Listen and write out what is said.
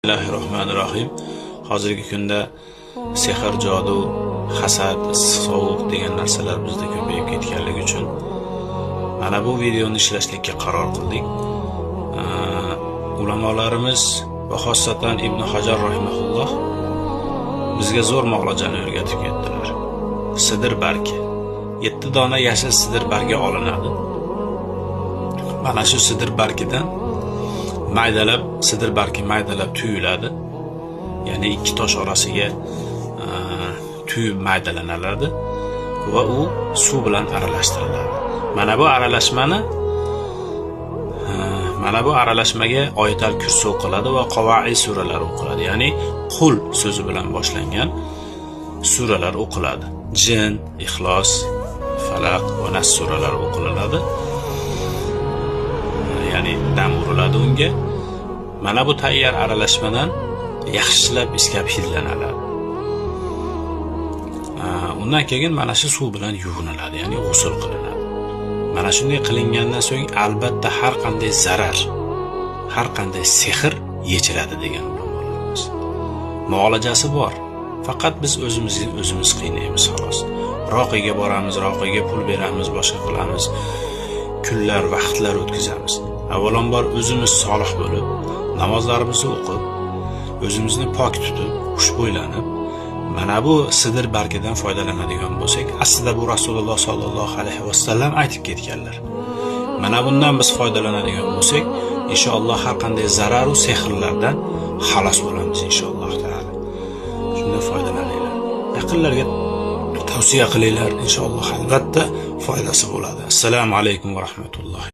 Bismillahirrohmanirrohim. Hozirgi kunda sehr, jodu, hasad, sovuq degan narsalar bizda ko'payib ketganligi uchun mana bu videoni ishlashlikka qaror qildik. Ulamolarimiz va xossatan Ibn Hajar rahimahulloh bizga zo'r muolajani o'rgatib ketdilar. Sidir bargi. 7 dona yashil sidir bargi olinadi. Mana shu sidir bargidan maydalab, sidir bargi maydalab tuyuladi. Ya'ni ikki tosh orasiga tuyib maydalanadi va u suv bilan aralashtiriladi. Mana bu aralashmaga Oyatul Kursi o'qiladi va Qavoid suralari o'qiladi. Ya'ni Qul so'zi bilan boshlangan suralar o'qiladi. Jin, Ixlos, Falaq va Nas suralari o'qiladi. Ya'ni dam uriladi unga. Mana bu tayyor aralashmadan yaxshilab iskab hidlanadi. Undan keyin mana shu suv bilan yuviniladi, ya'ni g'usl qilinadi. Mana shunday qilingandan so'ng albatta har qanday zarar, har qanday sehr yechiladi degan ulamolarimiz. Muolajasi bor. Faqat biz o'zimiz qiynaymiz xolos. Roqiga boramiz, roqiga pul beramiz, boshqa qilamiz. Kunlar, vaqtlar o'tkazamiz. Avvalambor o'zimiz solih bo'lib, namozlarimizni o'qib, o'zimizni pok tutib, xushbo'ylanib, mana bu sidir bargidan foydalanadigan bo'lsak, aslida bu Rasululloh sollallohu alayhi vasallam aytib ketganlar. Mana bundan biz foydalanadigan bo'lsak, inshaalloh har qanday zarar va sehrlardan xalos bo'lamiz inshaalloh taolo. Shundan foydalaninglar. Yaqinlarga tavsiya qilinglar, inshaalloh albatta foydasi bo'ladi. Assalomu alaykum va rahmatulloh.